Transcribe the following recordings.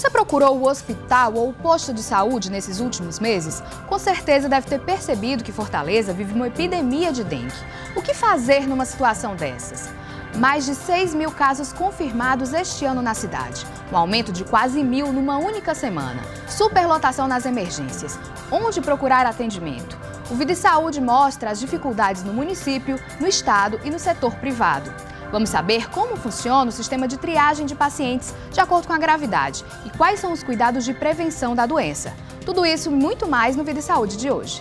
Você procurou o hospital ou o posto de saúde nesses últimos meses? Com certeza deve ter percebido que Fortaleza vive uma epidemia de dengue. O que fazer numa situação dessas? Mais de 6.000 casos confirmados este ano na cidade. Um aumento de quase 1.000 numa única semana. Superlotação nas emergências. Onde procurar atendimento? O Vida e Saúde mostra as dificuldades no município, no estado e no setor privado. Vamos saber como funciona o sistema de triagem de pacientes de acordo com a gravidade e quais são os cuidados de prevenção da doença. Tudo isso e muito mais no Vida e Saúde de hoje.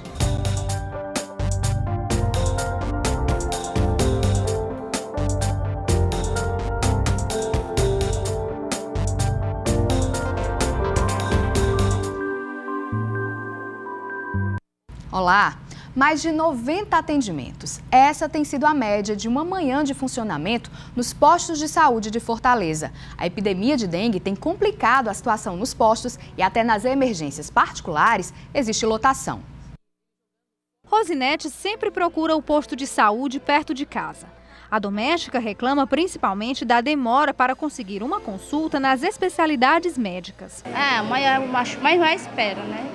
Olá! Mais de 90 atendimentos. Essa tem sido a média de uma manhã de funcionamento nos postos de saúde de Fortaleza. A epidemia de dengue tem complicado a situação nos postos e até nas emergências particulares existe lotação. Rosinete sempre procura o posto de saúde perto de casa. A doméstica reclama principalmente da demora para conseguir uma consulta nas especialidades médicas. Mas vai espera, né?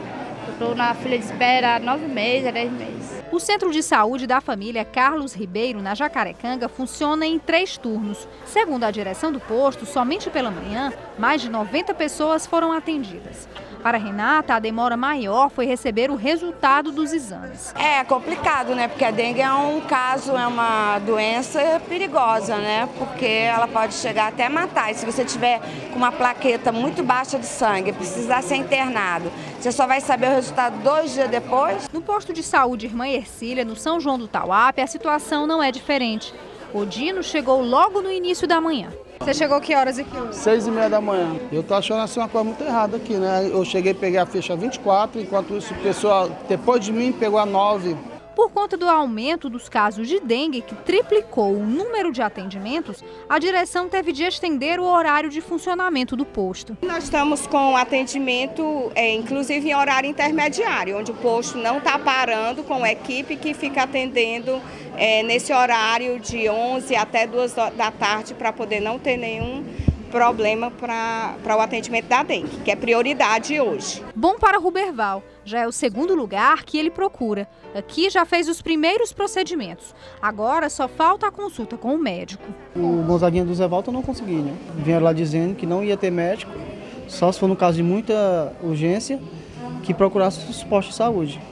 Estou na fila de espera há 9 meses, 10 meses. O Centro de Saúde da Família Carlos Ribeiro, na Jacarecanga, funciona em 3 turnos. Segundo a direção do posto, somente pela manhã, mais de 90 pessoas foram atendidas. Para Renata, a demora maior foi receber o resultado dos exames. É complicado, né? Porque a dengue é um caso, é uma doença perigosa, né? Porque ela pode chegar até matar. E se você tiver com uma plaqueta muito baixa de sangue, precisar ser internado, você só vai saber o resultado 2 dias depois. No posto de saúde Irmã Ercília, no São João do Tauape, a situação não é diferente. O Dino chegou logo no início da manhã. Você chegou que horas aqui hoje? 6h30 da manhã. Eu tô achando assim uma coisa muito errada aqui, né? Eu cheguei, peguei a ficha 24, enquanto isso o pessoal, depois de mim, pegou a 9. Por conta do aumento dos casos de dengue, que triplicou o número de atendimentos, a direção teve de estender o horário de funcionamento do posto. Nós estamos com atendimento, inclusive em horário intermediário, onde o posto não está parando, com a equipe que fica atendendo nesse horário de 11 até 2 da tarde, para poder não ter nenhum problema para o atendimento da dengue, que é prioridade hoje. Bom para Ruberval, já é o segundo lugar que ele procura. Aqui já fez os primeiros procedimentos. Agora só falta a consulta com o médico. O Gonzaguinha do Zé Walter eu não consegui, né? Vieram lá dizendo que não ia ter médico, só se for no caso de muita urgência, que procurasse os postos de saúde.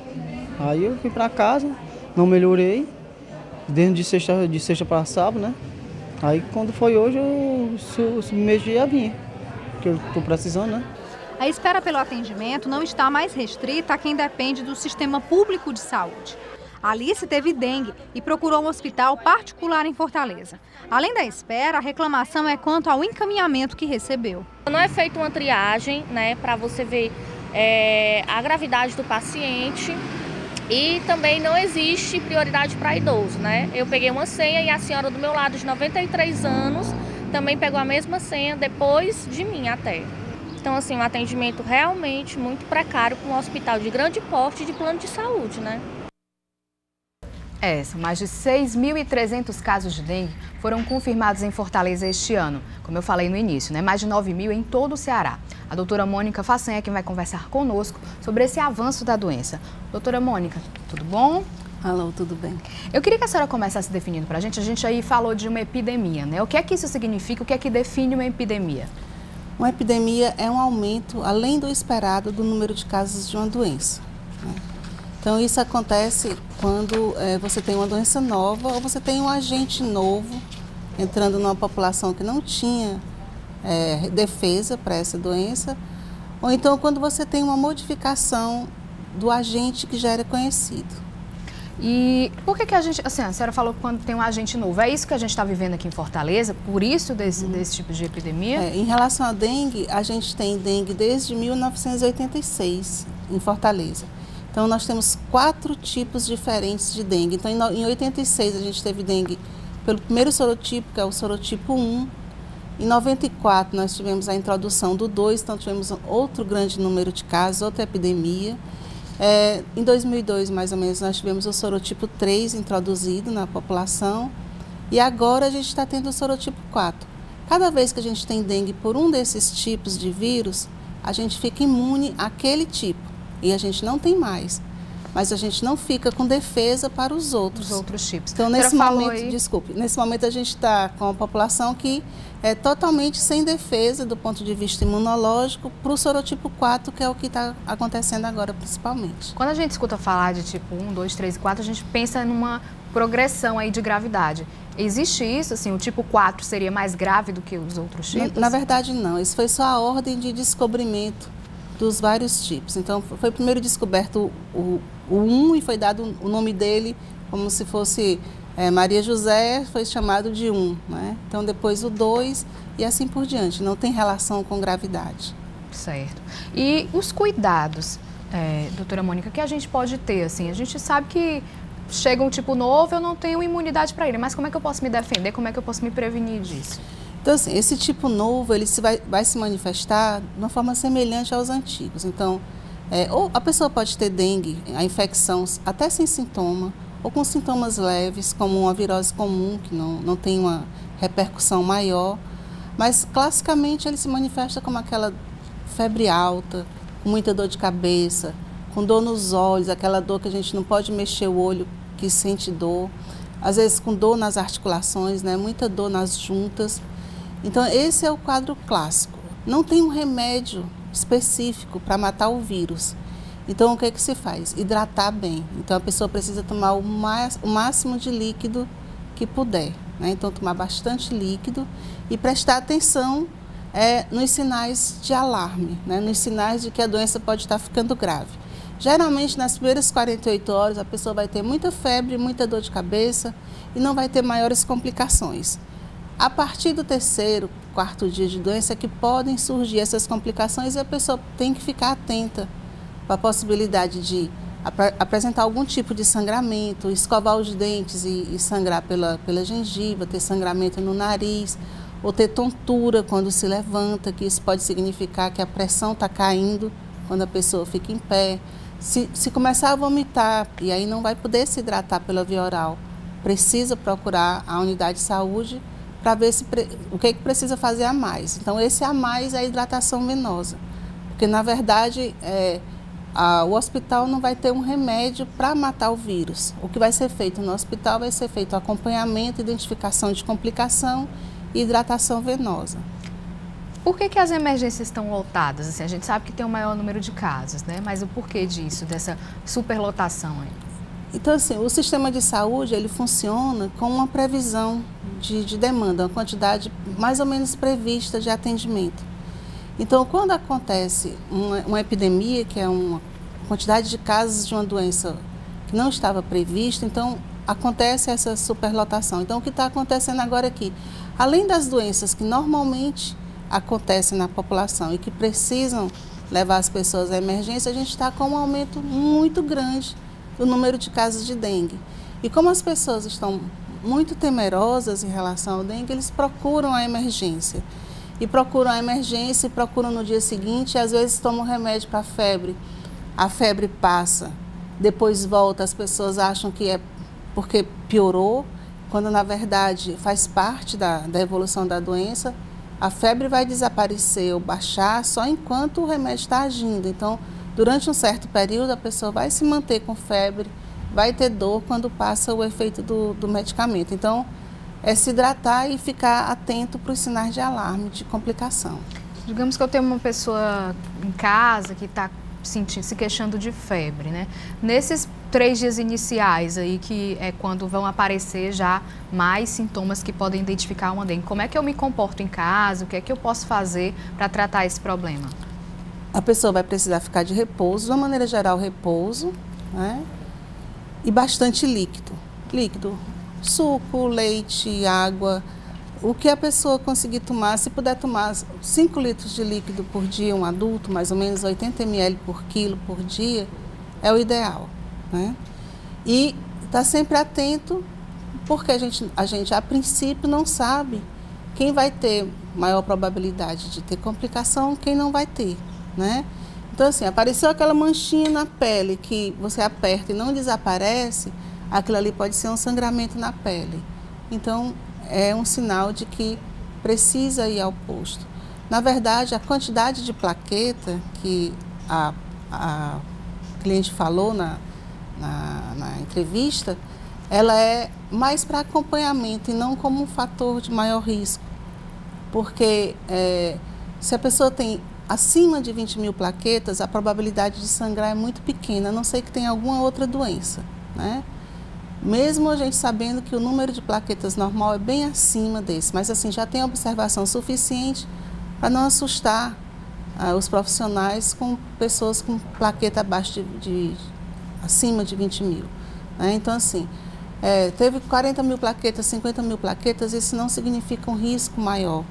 Aí eu fui para casa, não melhorei, de sexta para sábado, né? Aí quando foi hoje, eu submeti a vir, porque eu estou precisando, né? A espera pelo atendimento não está mais restrita a quem depende do sistema público de saúde. Alice teve dengue e procurou um hospital particular em Fortaleza. Além da espera, a reclamação é quanto ao encaminhamento que recebeu. Não é feita uma triagem, né, para você ver a gravidade do paciente. E também não existe prioridade para idoso, né? Eu peguei uma senha e a senhora do meu lado, de 93 anos, também pegou a mesma senha depois de mim até. Então, assim, um atendimento realmente muito precário para um hospital de grande porte de plano de saúde, né? São mais de 6.300 casos de dengue foram confirmados em Fortaleza este ano. Como eu falei no início, né? Mais de 9.000 em todo o Ceará. A doutora Mônica Façanha é quem vai conversar conosco sobre esse avanço da doença. Doutora Mônica, tudo bom? Alô, tudo bem? Eu queria que a senhora começasse definindo para a gente aí falou de uma epidemia, né? O que é que isso significa? O que é que define uma epidemia? Uma epidemia é um aumento, além do esperado, do número de casos de uma doença, né? Então, isso acontece quando você tem uma doença nova ou você tem um agente novo entrando numa população que não tinha defesa para essa doença, ou então quando você tem uma modificação do agente que já era conhecido. E por que a gente, assim, a senhora falou que quando tem um agente novo, é isso que a gente está vivendo aqui em Fortaleza, por isso desse tipo de epidemia? Em relação à dengue, a gente tem dengue desde 1986 em Fortaleza. Então, nós temos 4 tipos diferentes de dengue. Então, em 86, a gente teve dengue pelo primeiro sorotipo, que é o sorotipo 1. Em 94, nós tivemos a introdução do 2, então tivemos outro grande número de casos, outra epidemia. Em 2002, mais ou menos, nós tivemos o sorotipo 3 introduzido na população. E agora a gente está tendo o sorotipo 4. Cada vez que a gente tem dengue por um desses tipos de vírus, a gente fica imune àquele tipo e a gente não tem mais. Mas a gente não fica com defesa para os outros tipos. Então, nesse momento, nesse momento a gente está com a população que é totalmente sem defesa do ponto de vista imunológico para o sorotipo 4, que é o que está acontecendo agora principalmente. Quando a gente escuta falar de tipo 1, 2, 3 e 4, a gente pensa numa progressão aí de gravidade. Existe isso, assim, o tipo 4 seria mais grave do que os outros tipos? Na verdade, não. Isso foi só a ordem de descobrimento dos vários tipos. Então, foi primeiro descoberto o 1 e foi dado o nome dele como se fosse Maria José, foi chamado de 1, né? Então, depois o 2 e assim por diante. Não tem relação com gravidade. Certo. E os cuidados, doutora Mônica, que a gente pode ter, assim? A gente sabe que chega um tipo novo, eu não tenho imunidade para ele, mas como é que eu posso me defender? Como é que eu posso me prevenir disso? Então, assim, esse tipo novo, ele vai se manifestar de uma forma semelhante aos antigos. Então, ou a pessoa pode ter dengue, a infecção, até sem sintoma, ou com sintomas leves, como uma virose comum, que não tem uma repercussão maior. Mas, classicamente, ele se manifesta como aquela febre alta, com muita dor de cabeça, com dor nos olhos, aquela dor que a gente não pode mexer o olho, que sente dor. Às vezes, com dor nas articulações, né? Muita dor nas juntas. Então, esse é o quadro clássico. Não tem um remédio específico para matar o vírus. Então, o que é que se faz? Hidratar bem. Então, a pessoa precisa tomar o máximo de líquido que puder, né? Então, tomar bastante líquido e prestar atenção nos sinais de alarme, né? Nos sinais de que a doença pode estar ficando grave. Geralmente, nas primeiras 48 horas, a pessoa vai ter muita febre, muita dor de cabeça e não vai ter maiores complicações. A partir do 3º, 4º dia de doença é que podem surgir essas complicações e a pessoa tem que ficar atenta para a possibilidade de apresentar algum tipo de sangramento, escovar os dentes e sangrar pela gengiva, ter sangramento no nariz, ou ter tontura quando se levanta, que isso pode significar que a pressão está caindo quando a pessoa fica em pé. Se começar a vomitar e aí não vai poder se hidratar pela via oral, precisa procurar a unidade de saúde para ver o que precisa fazer a mais. Então, esse a mais é a hidratação venosa, porque, na verdade, o hospital não vai ter um remédio para matar o vírus. O que vai ser feito no hospital vai ser feito acompanhamento, identificação de complicação e hidratação venosa. Por que as emergências estão lotadas? Assim, a gente sabe que tem um maior número de casos, né? Mas o porquê disso, dessa superlotação aí? Então, assim, o sistema de saúde, ele funciona com uma previsão de demanda, uma quantidade mais ou menos prevista de atendimento. Então, quando acontece uma epidemia, que é uma quantidade de casos de uma doença que não estava prevista, então acontece essa superlotação. Então, o que está acontecendo agora aqui, além das doenças que normalmente acontecem na população e que precisam levar as pessoas à emergência, a gente está com um aumento muito grande do número de casos de dengue. E como as pessoas estão muito temerosas em relação ao dengue, eles procuram a emergência. E procuram a emergência, e procuram no dia seguinte, e às vezes tomam remédio para a febre passa, depois volta, as pessoas acham que é porque piorou, quando na verdade faz parte da evolução da doença. A febre vai desaparecer ou baixar só enquanto o remédio está agindo. Então, durante um certo período, a pessoa vai se manter com febre, vai ter dor quando passa o efeito do medicamento. Então, é se hidratar e ficar atento para os sinais de alarme, de complicação. Digamos que eu tenho uma pessoa em casa que está se queixando de febre, né? Nesses 3 dias iniciais aí, que é quando vão aparecer já mais sintomas que podem identificar uma dengue, como é que eu me comporto em casa? O que é que eu posso fazer para tratar esse problema? A pessoa vai precisar ficar de repouso, de uma maneira geral, repouso, né? E bastante líquido. Líquido, suco, leite, água, o que a pessoa conseguir tomar. Se puder tomar 5 litros de líquido por dia, um adulto, mais ou menos 80 ml por quilo por dia, é o ideal, né? E estar sempre atento, porque a gente, a princípio, não sabe quem vai ter maior probabilidade de ter complicação, quem não vai ter, né? Então, assim, apareceu aquela manchinha na pele que você aperta e não desaparece, aquilo ali pode ser um sangramento na pele. Então, é um sinal de que precisa ir ao posto. Na verdade, a quantidade de plaqueta que a cliente falou na entrevista, ela é mais para acompanhamento e não como um fator de maior risco. Porque se a pessoa tem acima de 20 mil plaquetas, a probabilidade de sangrar é muito pequena, a não ser que tenha alguma outra doença, né? Mesmo a gente sabendo que o número de plaquetas normal é bem acima desse, mas assim, já tem observação suficiente para não assustar os profissionais com pessoas com plaqueta abaixo acima de 20 mil. Né? Então, assim, teve 40 mil plaquetas, 50 mil plaquetas, isso não significa um risco maior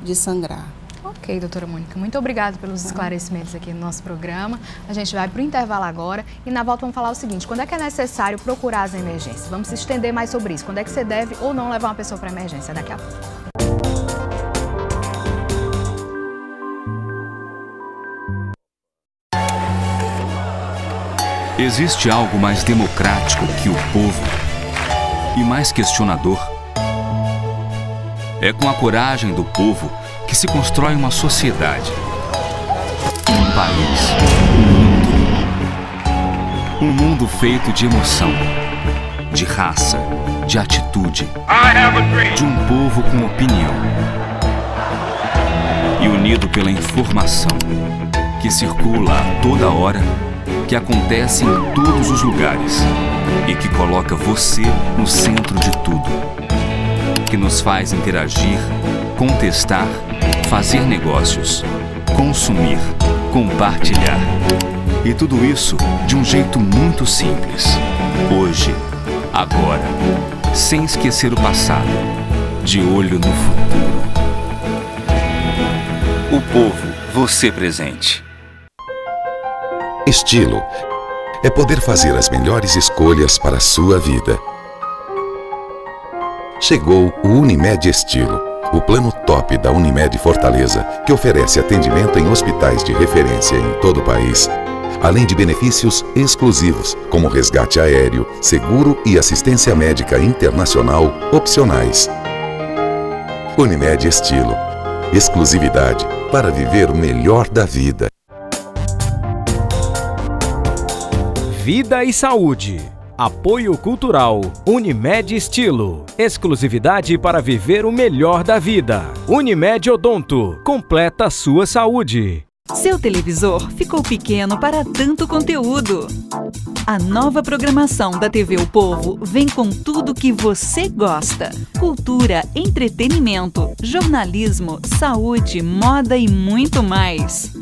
de sangrar. Ok, doutora Mônica, muito obrigada pelos esclarecimentos aqui no nosso programa. A gente vai para o intervalo agora e na volta vamos falar o seguinte: quando é que é necessário procurar as emergências? Vamos se estender mais sobre isso. Quando é que você deve ou não levar uma pessoa para a emergência? Daqui a pouco. Existe algo mais democrático que o povo e mais questionador? É com a coragem do povo que se constrói uma sociedade, um país, um mundo feito de emoção, de raça, de atitude, de um povo com opinião e unido pela informação que circula a toda hora, que acontece em todos os lugares e que coloca você no centro de tudo, que nos faz interagir, contestar, fazer negócios, consumir, compartilhar. E tudo isso de um jeito muito simples. Hoje, agora, sem esquecer o passado, de olho no futuro. O povo, você presente. Estilo é poder fazer as melhores escolhas para a sua vida. Chegou o Unimed Estilo, o plano top da Unimed Fortaleza, que oferece atendimento em hospitais de referência em todo o país, além de benefícios exclusivos, como resgate aéreo, seguro e assistência médica internacional opcionais. Unimed Estilo, exclusividade para viver o melhor da vida. Vida e Saúde. Apoio Cultural. Unimed Estilo. Exclusividade para viver o melhor da vida. Unimed Odonto. Completa a sua saúde. Seu televisor ficou pequeno para tanto conteúdo. A nova programação da TV O Povo vem com tudo que você gosta. Cultura, entretenimento, jornalismo, saúde, moda e muito mais.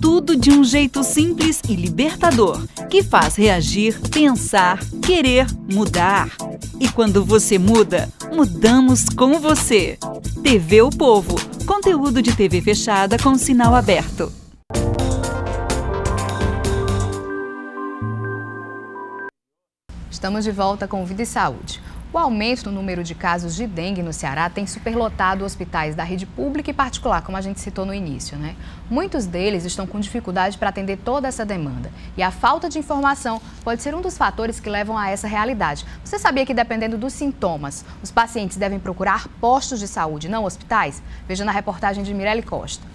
Tudo de um jeito simples e libertador, que faz reagir, pensar, querer, mudar. E quando você muda, mudamos com você. TV O Povo, conteúdo de TV fechada com sinal aberto. Estamos de volta com Vida e Saúde. O aumento no número de casos de dengue no Ceará tem superlotado hospitais da rede pública e particular, como a gente citou no início, né? Muitos deles estão com dificuldade para atender toda essa demanda. E a falta de informação pode ser um dos fatores que levam a essa realidade. Você sabia que, dependendo dos sintomas, os pacientes devem procurar postos de saúde, não hospitais? Veja na reportagem de Mirelle Costa.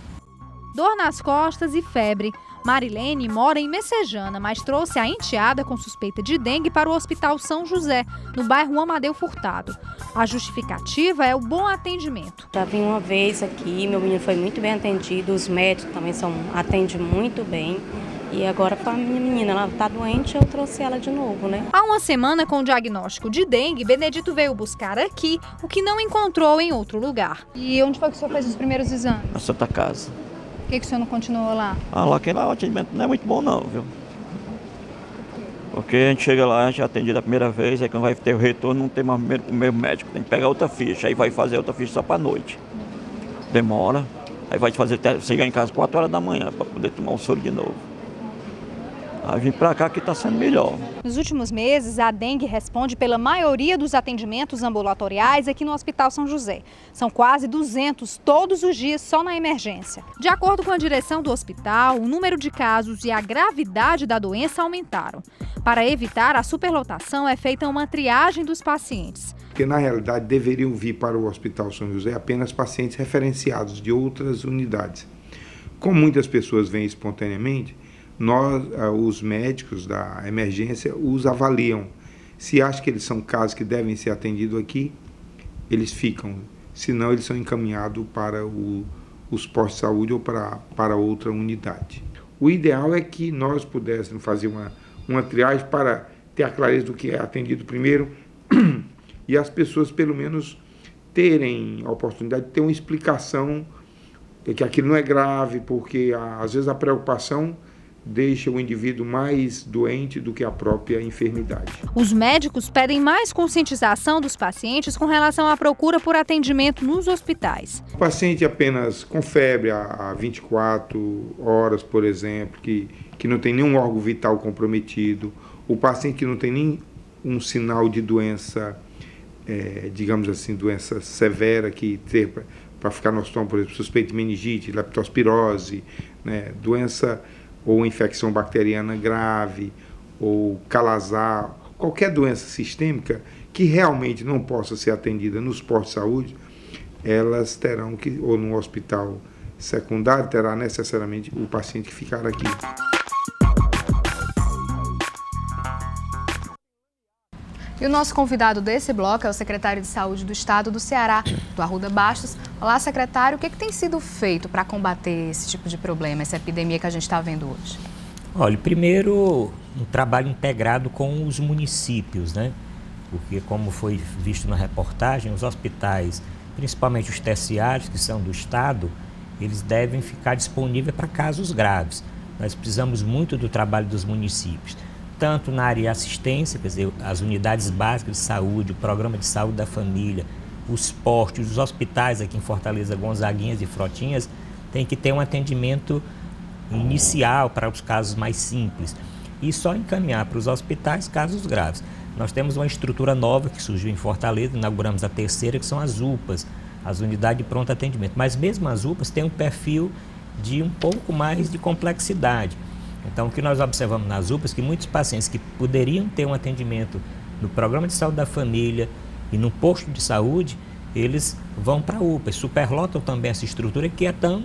Dor nas costas e febre. Marilene mora em Messejana, mas trouxe a enteada com suspeita de dengue para o Hospital São José, no bairro Amadeu Furtado. A justificativa é o bom atendimento. Já vim uma vez aqui, meu menino foi muito bem atendido, os médicos também atendem muito bem. E agora com a minha menina, ela está doente, eu trouxe ela de novo, né? Há uma semana, com o diagnóstico de dengue, Benedito veio buscar aqui o que não encontrou em outro lugar. E onde foi que o senhor fez os primeiros exames? Na Santa Casa. Por que o senhor não continuou lá? Lá aquele atendimento não é muito bom não, viu? Porque a gente chega lá, a gente é atendido a primeira vez, aí quando vai ter o retorno não tem mais o mesmo médico, tem que pegar outra ficha, aí vai fazer outra ficha só para noite. Demora, aí vai chegar em casa 4 horas da manhã para poder tomar o soro de novo. Aí vim para cá que está sendo melhor. Nos últimos meses, a dengue responde pela maioria dos atendimentos ambulatoriais aqui no Hospital São José. São quase 200 todos os dias só na emergência. De acordo com a direção do hospital, o número de casos e a gravidade da doença aumentaram. Para evitar a superlotação, é feita uma triagem dos pacientes. Porque, na realidade, deveriam vir para o Hospital São José apenas pacientes referenciados de outras unidades. Como muitas pessoas vêm espontaneamente, nós, os médicos da emergência, os avaliam. Se acham que eles são casos que devem ser atendidos aqui, eles ficam. Senão, eles são encaminhados para os postos de saúde ou para outra unidade. O ideal é que nós pudéssemos fazer uma triagem para ter a clareza do que é atendido primeiro e as pessoas, pelo menos, terem a oportunidade de ter uma explicação que aquilo não é grave, porque, às vezes, a preocupação deixa o indivíduo mais doente do que a própria enfermidade. Os médicos pedem mais conscientização dos pacientes com relação à procura por atendimento nos hospitais. O paciente apenas com febre há 24 horas, por exemplo, que não tem nenhum órgão vital comprometido, o paciente que não tem nem um sinal de doença, digamos assim, doença severa, que ter para ficar no hospital, por exemplo, suspeito de meningite, leptospirose, né, doença ou infecção bacteriana grave, ou calazar, qualquer doença sistêmica que realmente não possa ser atendida nos postos de saúde, elas terão que, ou no hospital secundário, terá necessariamente o paciente que ficar aqui. E o nosso convidado desse bloco é o secretário de Saúde do Estado do Ceará, do Arruda Bastos. Olá, secretário, o que tem sido feito para combater esse tipo de problema, essa epidemia que a gente está vendo hoje? Olha, primeiro, um trabalho integrado com os municípios, né? Porque, como foi visto na reportagem, os hospitais, principalmente os terciários, que são do Estado, eles devem ficar disponíveis para casos graves. Nós precisamos muito do trabalho dos municípios, tanto na área de assistência, quer dizer, as unidades básicas de saúde, o programa de saúde da família, os postos, os hospitais aqui em Fortaleza, Gonzaguinhas e Frotinhas, tem que ter um atendimento inicial para os casos mais simples e só encaminhar para os hospitais casos graves. Nós temos uma estrutura nova que surgiu em Fortaleza, inauguramos a terceira, que são as UPAs, as unidades de pronto atendimento. Mas mesmo as UPAs têm um perfil de um pouco mais de complexidade. Então, o que nós observamos nas UPAs é que muitos pacientes que poderiam ter um atendimento no programa de saúde da família e no posto de saúde, eles vão para a UPA, superlotam também essa estrutura que é tão